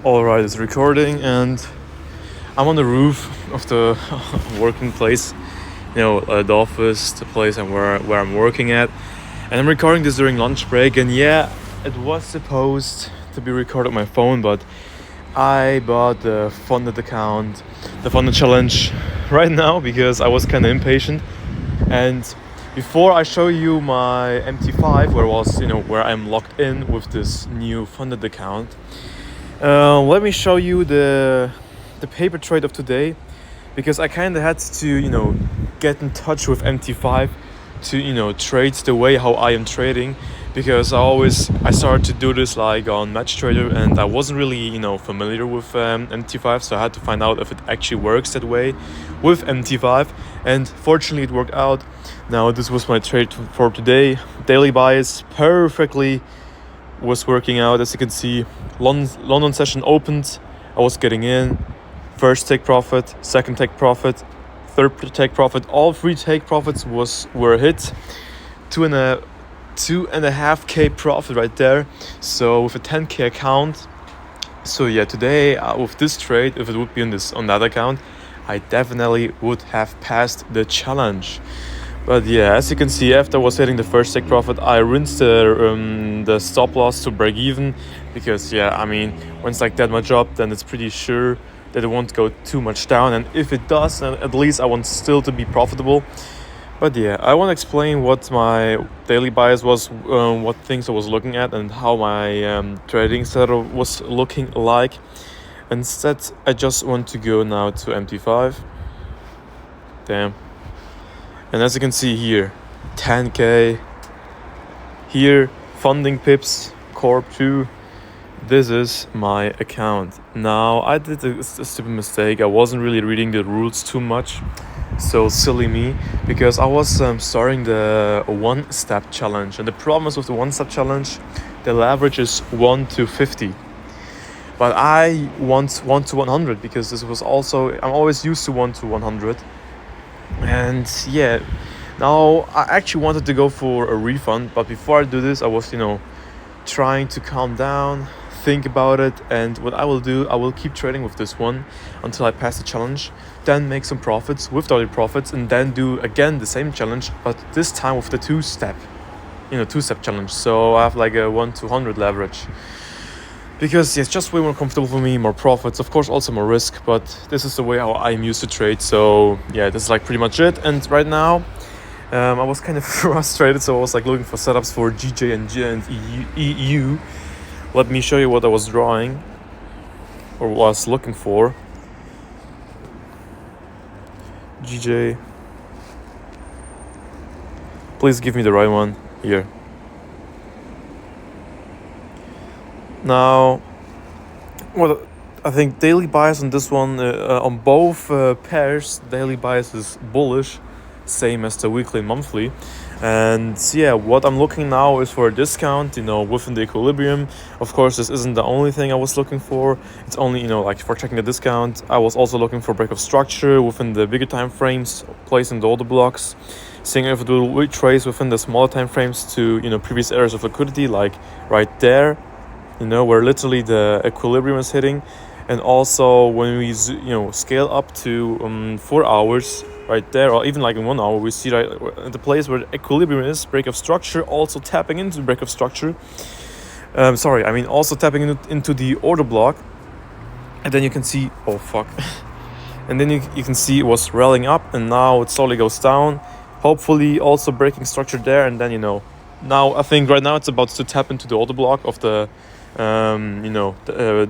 Alright, it's recording, and I'm on the roof of the working place, the office, the place where I'm working at, and I'm recording this during lunch break. And yeah, it was supposed to be recorded on my phone, but I bought the funded account, the funded challenge right now because I was kind of impatient. And before I show you my Ep.3, where I'm logged in with this new funded account, let me show you the paper trade of today, because I kind of had to get in touch with Ep.3 to trade the way how I am trading, because I started to do this like on MatchTrader, and I wasn't really familiar with Ep.3, so I had to find out if it actually works that way with Ep.3, and fortunately it worked out. Now this was my trade for today. Daily bias perfectly was working out. As you can see, London session opened, I was getting in, first take profit, second take profit, third take profit. All three take profits were hit. 2.5k profit right there, so with a 10k account. So yeah, today with this trade, if it would be on that account, I definitely would have passed the challenge. But yeah, as you can see, after I was hitting the first take profit, I rinsed the stop loss to break even, because when it's like that much up, then it's pretty sure that it won't go too much down, and if it does, then at least I want still to be profitable. But yeah, I want to explain what my daily bias was, what things I was looking at, and how my trading setup was looking like. Instead, I just want to go now to Ep.5. Damn. And as you can see here, 10k. Here, funding pips, Corp 2. This is my account. Now, I did a stupid mistake. I wasn't really reading the rules too much. So silly me, because I was starting the one-step challenge. And the problem is with the one-step challenge, the leverage is 1 to 50. But I want 1 to 100, because this was also, I'm always used to 1 to 100. And yeah, now I actually wanted to go for a refund, but before I do this, I was trying to calm down, think about it, and what I will do, I will keep trading with this one until I pass the challenge, then make some profits, withdraw the profits, and then do again the same challenge, but this time with the two-step challenge. So I have like a 1 to 100 leverage, because it's just way more comfortable for me, more profits, of course also more risk, but this is the way how I'm used to trade. So yeah, this is like pretty much it. And right now I was kind of frustrated, so I was like looking for setups for GJ and EU. Let me show you what I was drawing, or was looking for. GJ, please give me the right one here. Now, well, I think daily bias on this one, on both pairs, daily bias is bullish, same as the weekly and monthly. And yeah, what I'm looking now is for a discount, within the equilibrium. Of course, this isn't the only thing I was looking for. It's only, like for checking the discount. I was also looking for break of structure within the bigger time frames, placing the order blocks, seeing if it will retrace within the smaller time frames to, previous areas of liquidity, like right there, where literally the equilibrium is hitting. And also when we scale up to 4 hours right there, or even like in 1 hour, we see right at the place where the equilibrium is, break of structure, also tapping into break of structure. Also tapping into the order block. And then you can see, oh fuck. And then you can see it was rallying up, and now it slowly goes down, hopefully also breaking structure there. And then now I think right now it's about to tap into the order block of the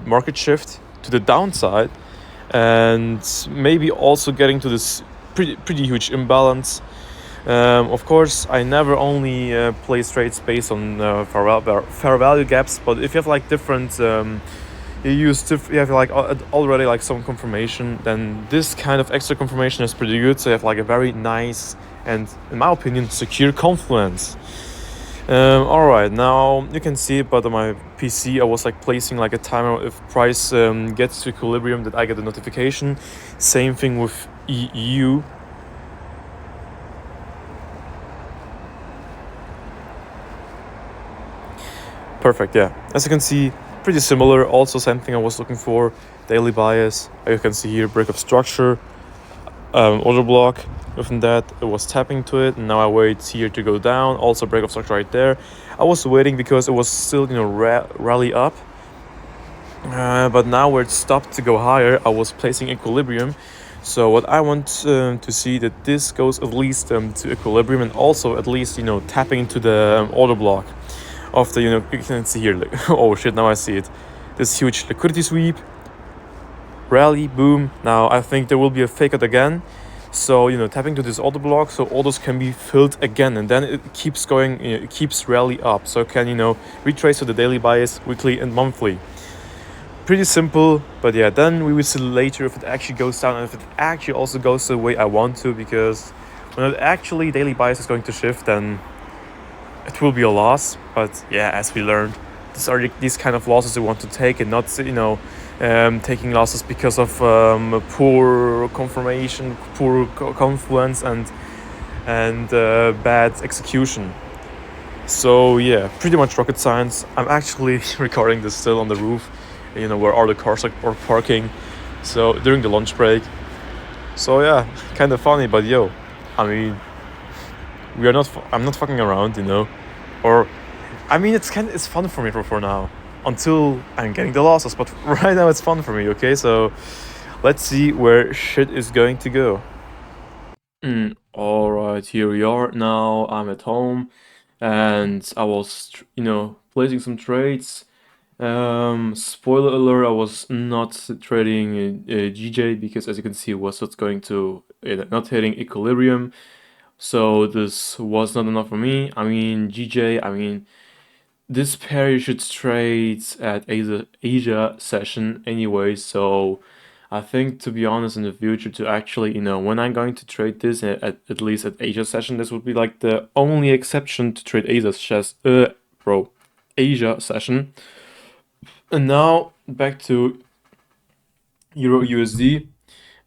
market shift to the downside, and maybe also getting to this pretty huge imbalance. Of course, I never only place trades based on fair value gaps, but if you have like different you have like already like some confirmation, then this kind of extra confirmation is pretty good. So you have like a very nice and, in my opinion, secure confluence. Alright, now you can see it, but on my PC I was like placing like a timer. If price gets to equilibrium, that I get a notification. Same thing with EU. Perfect, yeah. As you can see, pretty similar. Also, same thing I was looking for. Daily bias. You can see here, break of structure, order block. Within that, it was tapping to it, and now I wait here to go down. Also, break of structure right there. I was waiting because it was still, rally up. But now where it stopped to go higher, I was placing equilibrium. So what I want to see that this goes at least to equilibrium, and also at least tapping into the order block of the you can see here. Like, oh shit! Now I see it. This huge liquidity sweep, rally, boom. Now I think there will be a fake out again. So tapping to this order block, so orders can be filled again, and then it keeps going. It keeps rally up, so it can retrace to the daily bias, weekly and monthly. Pretty simple, but yeah, then we will see later if it actually goes down and if it actually also goes the way I want to, because when it actually daily bias is going to shift, then it will be a loss. But yeah, as we learned, these kind of losses we want to take, and not taking losses because of poor confirmation, poor confluence, and bad execution. So yeah, pretty much rocket science. I'm actually recording this still on the roof, where all the cars are parking. So during the lunch break. So yeah, kind of funny, but yo, I mean, I'm not fucking around, or, I mean, it's fun for me for now, until I'm getting the losses. But right now it's fun for me. Okay, so let's see where shit is going to go. All right, here we are now. I'm at home, and I was, placing some trades. Spoiler alert, I was not trading GJ because, as you can see, it was not going to, not hitting equilibrium. So this was not enough for me. I mean, GJ, I mean, this pair you should trade at Asia session anyway. So I think, to be honest, in the future, to actually, when I'm going to trade this at least at Asia session, this would be like the only exception to trade Asia session. And now back to Euro USD.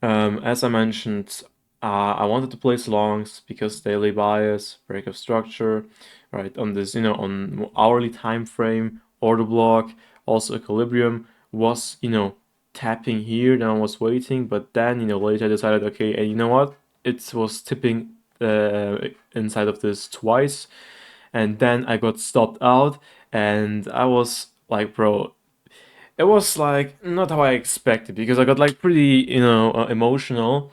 As I mentioned, I wanted to place longs because daily bias, break of structure, right? On this, on hourly time frame, order block, also equilibrium was, tapping here. Then I was waiting, but then, later I decided, okay, and you know what? It was tipping inside of this twice, and then I got stopped out, and I was like, bro, it was like not how I expected, because I got like pretty, emotional,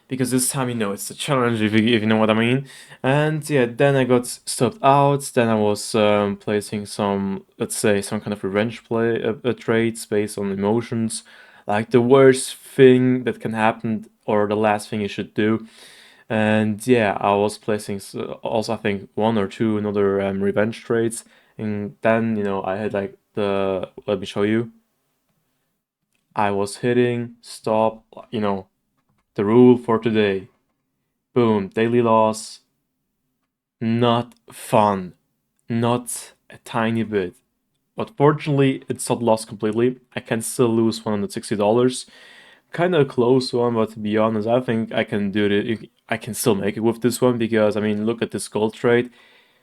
because this time, it's a challenge, if you know what I mean. And yeah, then I got stopped out. Then I was placing some, let's say, some kind of revenge play trades based on emotions, like the worst thing that can happen or the last thing you should do. And yeah, I was placing also, I think, one or two another revenge trades. And then, I had like let me show you. I was hitting stop, the rule for today. Boom, daily loss. Not fun. Not a tiny bit. But fortunately, it's not lost completely. I can still lose $160. Kind of a close one, but to be honest, I think I can do it. I can still make it with this one, because, I mean, look at this gold trade.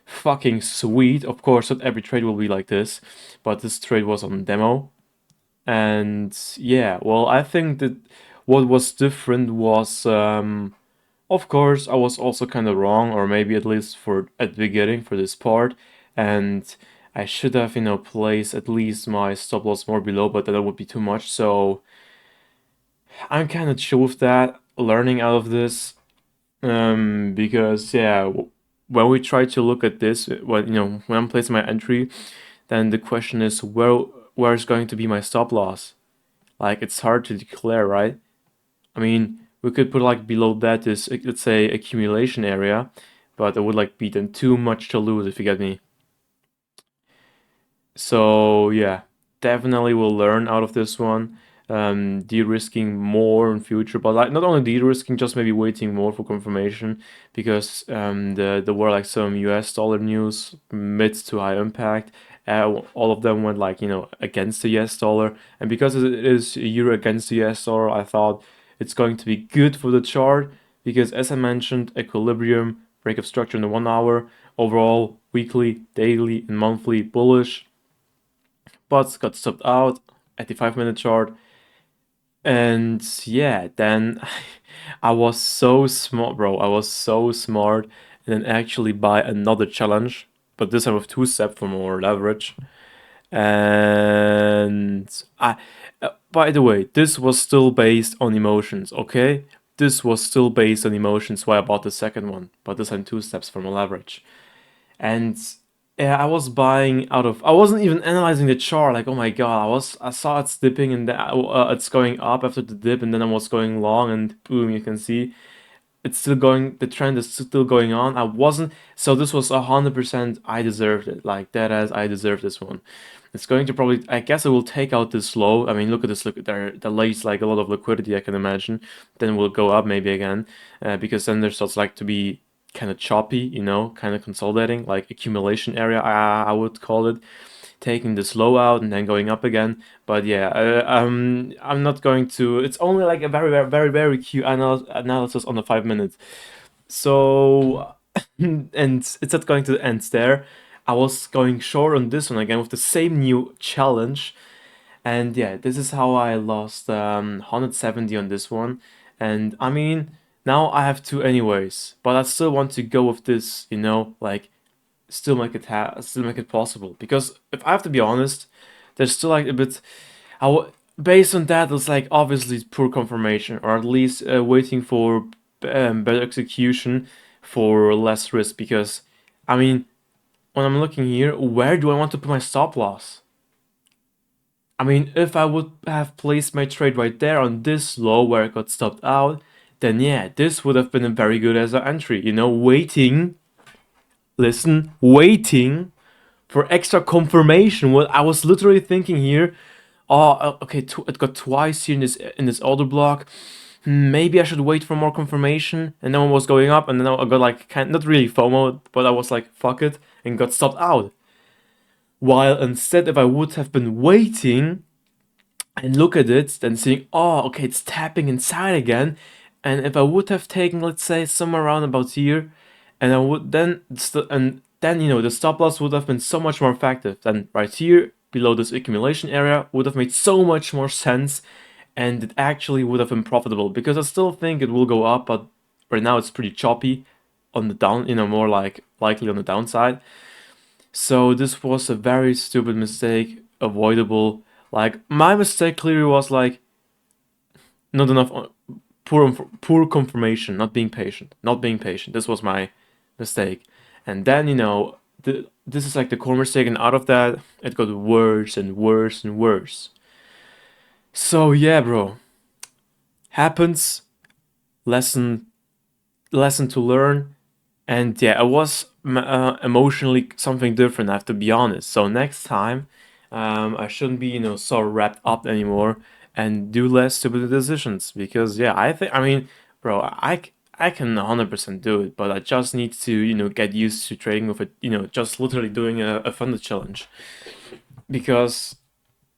Fucking sweet. Of course, not every trade will be like this, but this trade was on demo. And yeah, well, I think that what was different was, of course, I was also kind of wrong, or maybe at least for at the beginning for this part, and I should have, placed at least my stop loss more below, but that would be too much. So I'm kind of chill with that, learning out of this, because yeah, when we try to look at this, when I'm placing my entry, then the question is, where's going to be my stop loss? Like, it's hard to declare, right? I mean, we could put like below that is, let's say, accumulation area, but it would like be then too much to lose, if you get me. So yeah, definitely will learn out of this one. De-risking more in future, but like not only de-risking, just maybe waiting more for confirmation, because there were like some US dollar news, mid to high impact. All of them went like, against the US dollar, and because it is euro against the US dollar, I thought it's going to be good for the chart, because as I mentioned, equilibrium, break of structure in the 1 hour, overall weekly, daily, and monthly bullish. spots, got stopped out at the 5 minute chart. And yeah, then I was so smart, bro. I was so smart, and then actually buy another challenge, but this time with two step for more leverage. And by the way, this was still based on emotions, okay? This was still based on emotions, why I bought the second one, but this time two steps for more leverage. And yeah, I was buying out of. I wasn't even analyzing the chart. Like, oh my god, I saw it's dipping and it's going up after the dip, and then I was going long, and boom, you can see it's still going. The trend is still going on. I wasn't. So this was 100%. I deserved it. Like that as I deserved this one. It's going to probably. I guess it will take out this low. I mean, look at this. Look at there. That lays like a lot of liquidity. I can imagine. Then we'll go up maybe again, because then there starts like to be kind of choppy. Kind of consolidating, like accumulation area. I would call it, taking this low out and then going up again. But yeah, I'm not going to. It's only like a very, very, very, very cute analysis on the 5 minutes. So, and it's not going to end there. I was going short on this one again with the same new challenge. And yeah, this is how I lost 170 on this one. And I mean, now I have two anyways, but I still want to go with this, like still make it possible. Because if I have to be honest, there's still like a bit. Based on that, it's like obviously poor confirmation, or at least waiting for better execution for less risk. Because I mean, when I'm looking here, where do I want to put my stop loss? I mean, if I would have placed my trade right there on this low where it got stopped out, then yeah, this would have been a very good as an entry. Waiting. Listen, waiting for extra confirmation. What I was literally thinking here, oh, okay, it got twice here in this order block. Maybe I should wait for more confirmation. And then one was going up, and then I got like not really FOMO, but I was like, fuck it, and got stopped out. While instead, if I would have been waiting and look at it, then seeing, oh, okay, it's tapping inside again. And if I would have taken, let's say, somewhere around about here, and I would then the stop loss would have been so much more effective. Then right here below this accumulation area would have made so much more sense, and it actually would have been profitable, because I still think it will go up, but right now it's pretty choppy on the down, more like likely on the downside. So this was a very stupid mistake, avoidable. Like my mistake clearly was like not enough poor confirmation, not being patient, not being patient. This was my mistake. And then this is like the core mistake, and out of that it got worse and worse and worse. So yeah, bro, happens. Lesson to learn. And yeah, it was emotionally something different, I have to be honest. So next time, I shouldn't be, so wrapped up anymore, and do less stupid decisions. Because yeah, I mean, bro, I can 100% do it, but I just need to, get used to trading with it, just literally doing a funded challenge. Because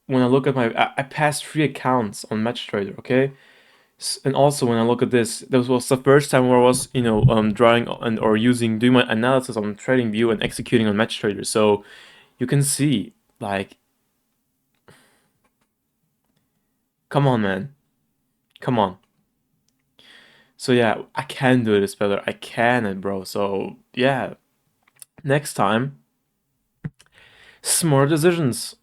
when I look at I passed 3 accounts on MatchTrader, okay? And also when I look at this was the first time where I was, drawing and or doing my analysis on TradingView and executing on MatchTrader. So you can see, like, come on, man, come on. So yeah, I can do this better. I can, bro. So yeah, next time, smart decisions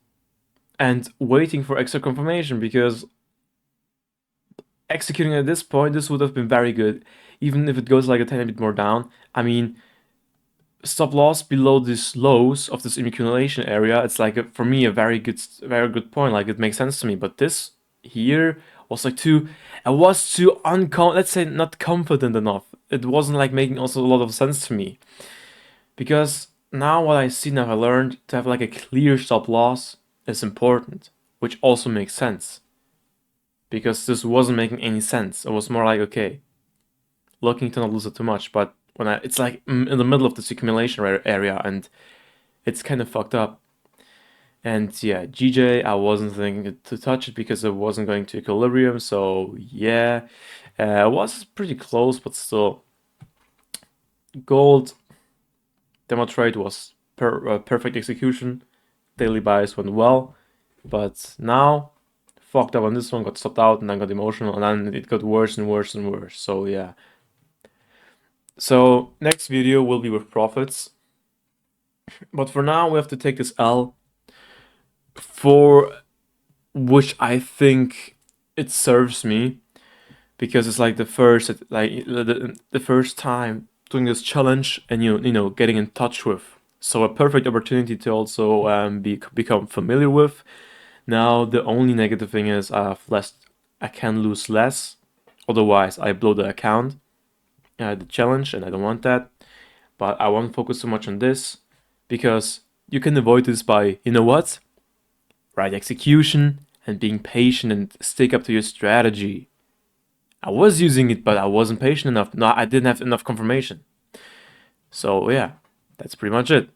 and waiting for extra confirmation, because executing at this point, this would have been very good, even if it goes like a tiny bit more down. I mean, stop loss below these lows of this accumulation area, it's like for me a very good point. Like it makes sense to me. But this here was like I was too let's say not confident enough. It wasn't like making also a lot of sense to me, because now what I see, now I learned to have like a clear stop loss is important, which also makes sense, because this wasn't making any sense. It was more like, okay, looking to not lose it too much, but it's like in the middle of this accumulation area, and it's kind of fucked up. And yeah, GJ, I wasn't thinking to touch it because it wasn't going to equilibrium. So yeah, it was pretty close, but still. Gold demo trade was perfect execution. Daily buys went well. But now, fucked up on this one, got stopped out, and then got emotional, and then it got worse and worse and worse. So yeah. So next video will be with profits. But for now, we have to take this L for which I think it serves me, because it's like the first first time doing this challenge, and getting in touch with. So a perfect opportunity to also become familiar with. Now the only negative thing is I can lose less. Otherwise, I blow the account, the challenge, and I don't want that. But I won't focus so much on this, because you can avoid this by, you know what? Right execution and being patient and stick up to your strategy. I was using it, but I wasn't patient enough. No, I didn't have enough confirmation. So yeah, that's pretty much it.